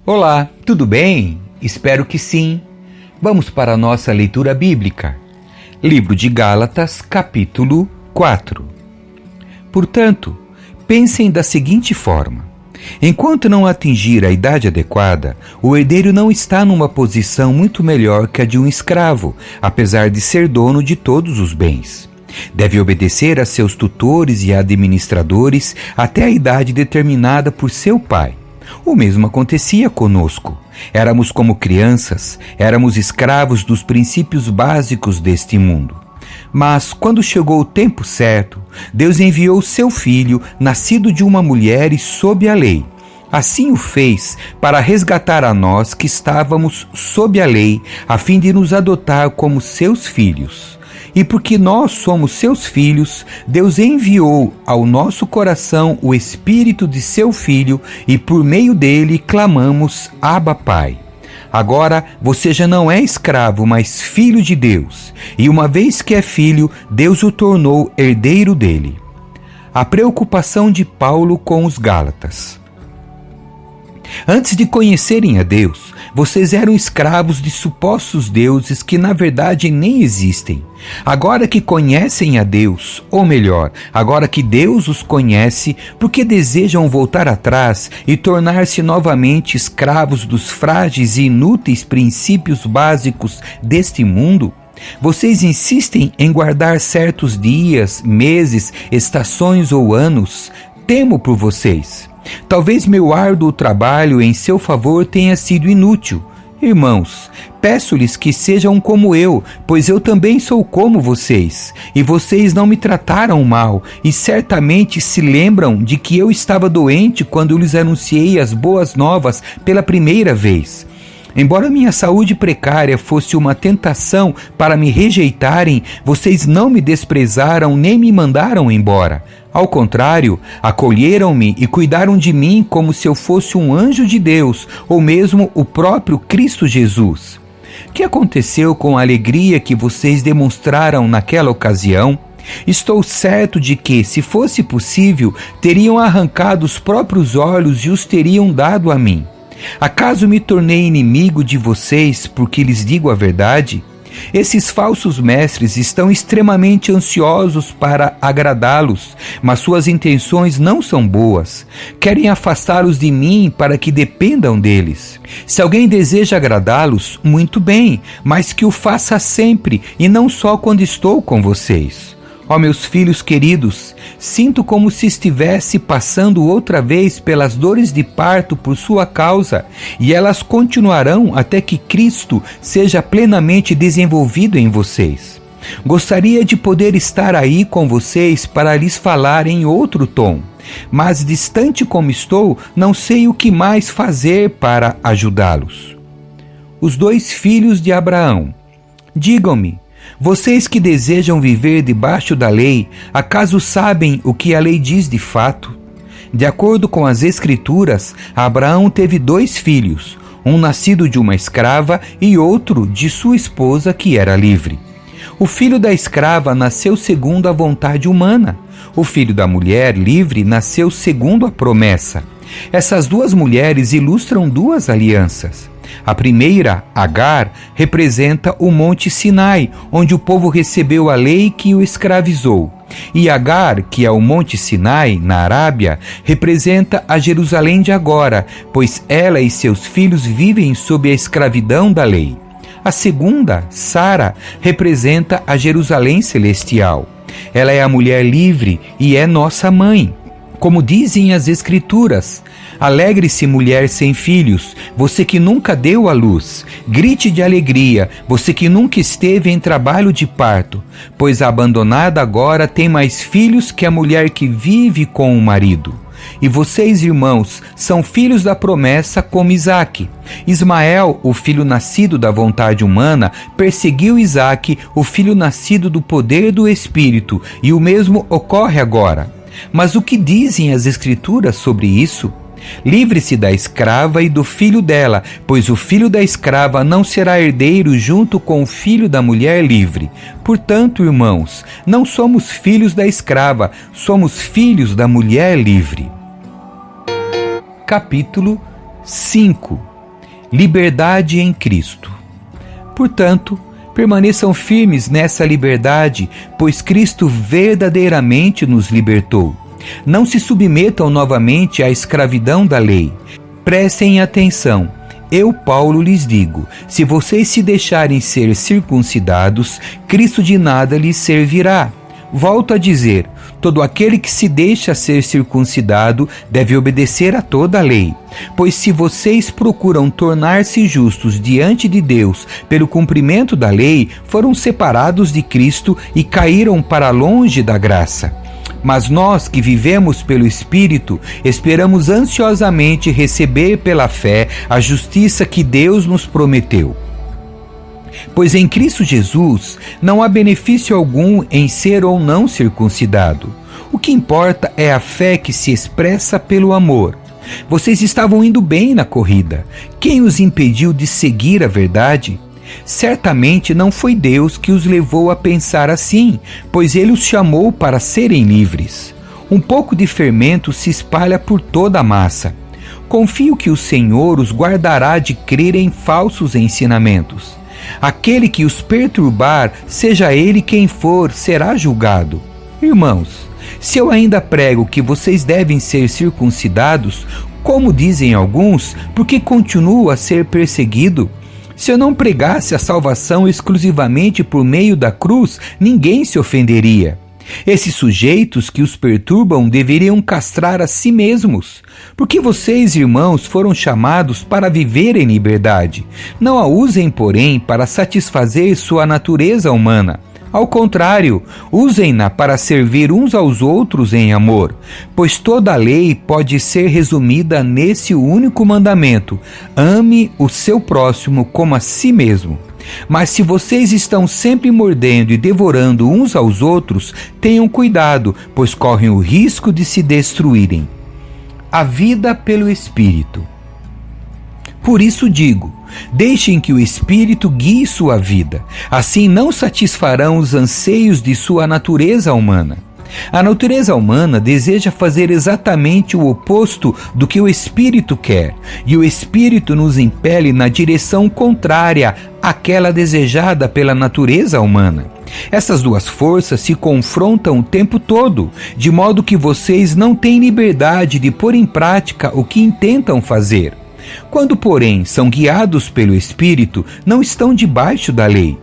Olá, tudo bem? Espero que sim. Vamos para a nossa leitura bíblica. Livro de Gálatas, capítulo 4. Portanto, pensem da seguinte forma: enquanto não atingir a idade adequada, o herdeiro não está numa posição muito melhor que a de um escravo, apesar de ser dono de todos os bens. Deve obedecer a seus tutores e administradores até a idade determinada por seu pai. O mesmo acontecia conosco. Éramos como crianças, éramos escravos dos princípios básicos deste mundo. Mas, quando chegou o tempo certo, Deus enviou seu Filho, nascido de uma mulher e sob a lei. Assim o fez para resgatar a nós que estávamos sob a lei, a fim de nos adotar como seus filhos. E porque nós somos seus filhos, Deus enviou ao nosso coração o Espírito de seu Filho e por meio dele clamamos: Abba, Pai. Agora você já não é escravo, mas filho de Deus. E uma vez que é filho, Deus o tornou herdeiro dele. A preocupação de Paulo com os Gálatas. Antes de conhecerem a Deus, vocês eram escravos de supostos deuses que na verdade nem existem. Agora que conhecem a Deus, ou melhor, agora que Deus os conhece, por que desejam voltar atrás e tornar-se novamente escravos dos frágeis e inúteis princípios básicos deste mundo? Vocês insistem em guardar certos dias, meses, estações ou anos. Temo por vocês. Talvez meu árduo trabalho em seu favor tenha sido inútil. Irmãos, peço-lhes que sejam como eu, pois eu também sou como vocês. E vocês não me trataram mal, e certamente se lembram de que eu estava doente quando eu lhes anunciei as boas novas pela primeira vez. Embora minha saúde precária fosse uma tentação para me rejeitarem, vocês não me desprezaram nem me mandaram embora. Ao contrário, acolheram-me e cuidaram de mim como se eu fosse um anjo de Deus, ou mesmo o próprio Cristo Jesus. O que aconteceu com a alegria que vocês demonstraram naquela ocasião? Estou certo de que, se fosse possível, teriam arrancado os próprios olhos e os teriam dado a mim. Acaso me tornei inimigo de vocês porque lhes digo a verdade? Esses falsos mestres estão extremamente ansiosos para agradá-los, mas suas intenções não são boas. Querem afastá-los de mim para que dependam deles. Se alguém deseja agradá-los, muito bem, mas que o faça sempre e não só quando estou com vocês. Ó meus filhos queridos, sinto como se estivesse passando outra vez pelas dores de parto por sua causa, e elas continuarão até que Cristo seja plenamente desenvolvido em vocês. Gostaria de poder estar aí com vocês para lhes falar em outro tom, mas distante como estou, não sei o que mais fazer para ajudá-los. Os 2 filhos de Abraão. Digam-me, vocês que desejam viver debaixo da lei, acaso sabem o que a lei diz de fato? De acordo com as Escrituras, Abraão teve 2 filhos, um nascido de uma escrava e outro de sua esposa que era livre. O filho da escrava nasceu segundo a vontade humana. O filho da mulher livre nasceu segundo a promessa. Essas 2 mulheres ilustram 2 alianças. A primeira, Agar, representa o Monte Sinai, onde o povo recebeu a lei que o escravizou. E Agar, que é o Monte Sinai, na Arábia, representa a Jerusalém de agora, pois ela e seus filhos vivem sob a escravidão da lei. A segunda, Sara, representa a Jerusalém celestial. Ela é a mulher livre e é nossa mãe. Como dizem as Escrituras: alegre-se, mulher sem filhos, você que nunca deu à luz. Grite de alegria, você que nunca esteve em trabalho de parto, pois a abandonada agora tem mais filhos que a mulher que vive com o marido. E vocês, irmãos, são filhos da promessa como Isaque. Ismael, o filho nascido da vontade humana, perseguiu Isaque, o filho nascido do poder do Espírito, e o mesmo ocorre agora. Mas o que dizem as Escrituras sobre isso? Livre-se da escrava e do filho dela, pois o filho da escrava não será herdeiro junto com o filho da mulher livre. Portanto, irmãos, não somos filhos da escrava, somos filhos da mulher livre. Capítulo 5. liberdade em Cristo. Portanto, permaneçam firmes nessa liberdade, pois Cristo verdadeiramente nos libertou. Não se submetam novamente à escravidão da lei. Prestem atenção. Eu, Paulo, lhes digo, se vocês se deixarem ser circuncidados, Cristo de nada lhes servirá. Volto a dizer, todo aquele que se deixa ser circuncidado deve obedecer a toda a lei. Pois se vocês procuram tornar-se justos diante de Deus pelo cumprimento da lei, foram separados de Cristo e caíram para longe da graça. Mas nós que vivemos pelo Espírito, esperamos ansiosamente receber pela fé a justiça que Deus nos prometeu. Pois em Cristo Jesus não há benefício algum em ser ou não circuncidado. O que importa é a fé que se expressa pelo amor. Vocês estavam indo bem na corrida. Quem os impediu de seguir a verdade? Certamente não foi Deus que os levou a pensar assim, pois Ele os chamou para serem livres. Um pouco de fermento se espalha por toda a massa. Confio que o Senhor os guardará de crer em falsos ensinamentos. Aquele que os perturbar, seja ele quem for, será julgado. Irmãos, se eu ainda prego que vocês devem ser circuncidados, como dizem alguns, por que continuo a ser perseguido? Se eu não pregasse a salvação exclusivamente por meio da cruz, ninguém se ofenderia. Esses sujeitos que os perturbam deveriam castrar a si mesmos, porque vocês, irmãos, foram chamados para viver em liberdade. Não a usem, porém, para satisfazer sua natureza humana. Ao contrário, usem-na para servir uns aos outros em amor, pois toda a lei pode ser resumida nesse único mandamento: ame o seu próximo como a si mesmo. Mas se vocês estão sempre mordendo e devorando uns aos outros, tenham cuidado, pois correm o risco de se destruírem. A vida pelo Espírito. Por isso digo, deixem que o Espírito guie sua vida, assim não satisfarão os anseios de sua natureza humana. A natureza humana deseja fazer exatamente o oposto do que o Espírito quer, e o Espírito nos impele na direção contrária àquela desejada pela natureza humana. Essas duas forças se confrontam o tempo todo, de modo que vocês não têm liberdade de pôr em prática o que intentam fazer. Quando, porém, são guiados pelo Espírito, não estão debaixo da lei.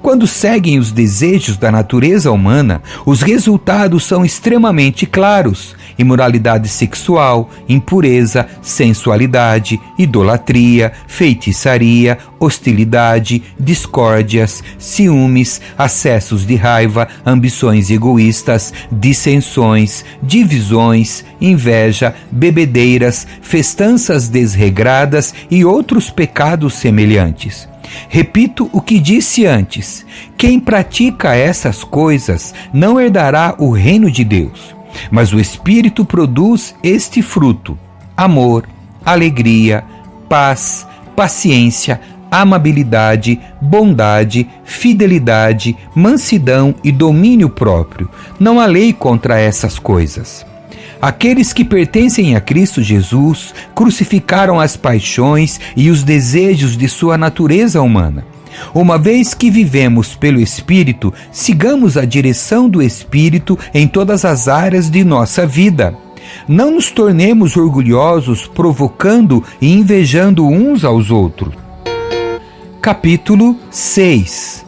Quando seguem os desejos da natureza humana, os resultados são extremamente claros: imoralidade sexual, impureza, sensualidade, idolatria, feitiçaria, hostilidade, discórdias, ciúmes, acessos de raiva, ambições egoístas, dissensões, divisões, inveja, bebedeiras, festanças desregradas e outros pecados semelhantes. Repito o que disse antes: quem pratica essas coisas não herdará o reino de Deus. Mas o Espírito produz este fruto: amor, alegria, paz, paciência, amabilidade, bondade, fidelidade, mansidão e domínio próprio. Não há lei contra essas coisas. Aqueles que pertencem a Cristo Jesus crucificaram as paixões e os desejos de sua natureza humana. Uma vez que vivemos pelo Espírito, sigamos a direção do Espírito em todas as áreas de nossa vida. Não nos tornemos orgulhosos, provocando e invejando uns aos outros. Capítulo 6.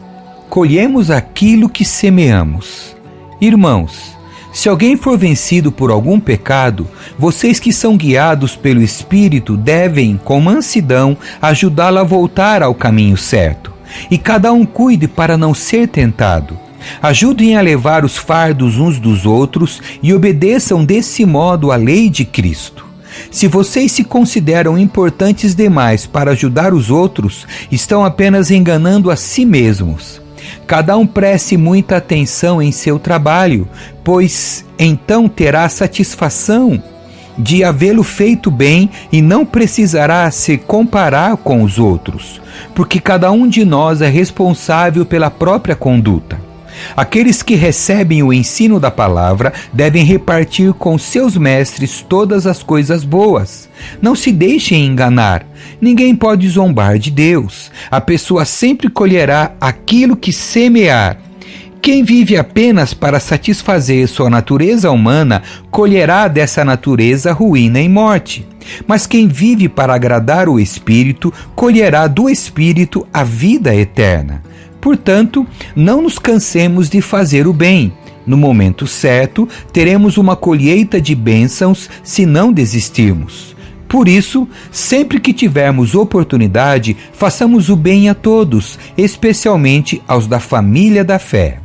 Colhemos aquilo que semeamos. Irmãos, se alguém for vencido por algum pecado, vocês que são guiados pelo Espírito devem, com mansidão, ajudá-lo a voltar ao caminho certo. E cada um cuide para não ser tentado. Ajudem a levar os fardos uns dos outros e obedeçam desse modo à lei de Cristo. Se vocês se consideram importantes demais para ajudar os outros, estão apenas enganando a si mesmos. Cada um preste muita atenção em seu trabalho, pois então terá satisfação de havê-lo feito bem e não precisará se comparar com os outros, porque cada um de nós é responsável pela própria conduta. Aqueles que recebem o ensino da palavra devem repartir com seus mestres todas as coisas boas. Não se deixem enganar. Ninguém pode zombar de Deus. A pessoa sempre colherá aquilo que semear. Quem vive apenas para satisfazer sua natureza humana, colherá dessa natureza ruína e morte. Mas quem vive para agradar o Espírito, colherá do Espírito a vida eterna. Portanto, não nos cansemos de fazer o bem. No momento certo, teremos uma colheita de bênçãos se não desistirmos. Por isso, sempre que tivermos oportunidade, façamos o bem a todos, especialmente aos da família da fé.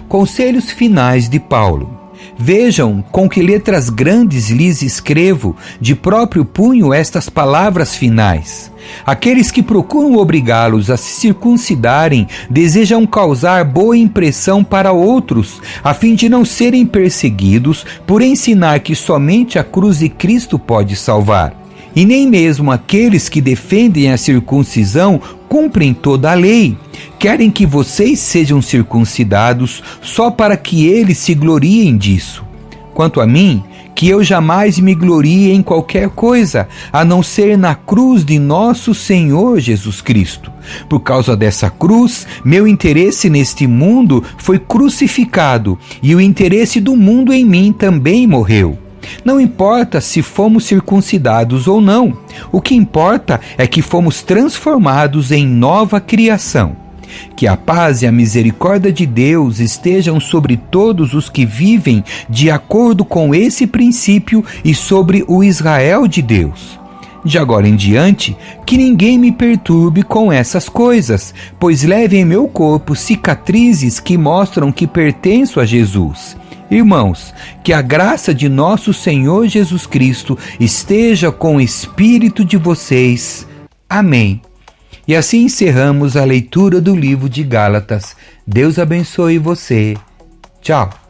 Conselhos finais de Paulo. Vejam com que letras grandes lhes escrevo, de próprio punho, estas palavras finais. Aqueles que procuram obrigá-los a se circuncidarem desejam causar boa impressão para outros, a fim de não serem perseguidos por ensinar que somente a cruz de Cristo pode salvar. E nem mesmo aqueles que defendem a circuncisão cumprem toda a lei. Querem que vocês sejam circuncidados só para que eles se gloriem disso. Quanto a mim, que eu jamais me glorie em qualquer coisa, a não ser na cruz de nosso Senhor Jesus Cristo. Por causa dessa cruz, meu interesse neste mundo foi crucificado, e o interesse do mundo em mim também morreu. Não importa se fomos circuncidados ou não, o que importa é que fomos transformados em nova criação. Que a paz e a misericórdia de Deus estejam sobre todos os que vivem de acordo com esse princípio e sobre o Israel de Deus. De agora em diante, que ninguém me perturbe com essas coisas, pois levo em meu corpo cicatrizes que mostram que pertenço a Jesus. Irmãos, que a graça de nosso Senhor Jesus Cristo esteja com o espírito de vocês. Amém. E assim encerramos a leitura do livro de Gálatas. Deus abençoe você. Tchau.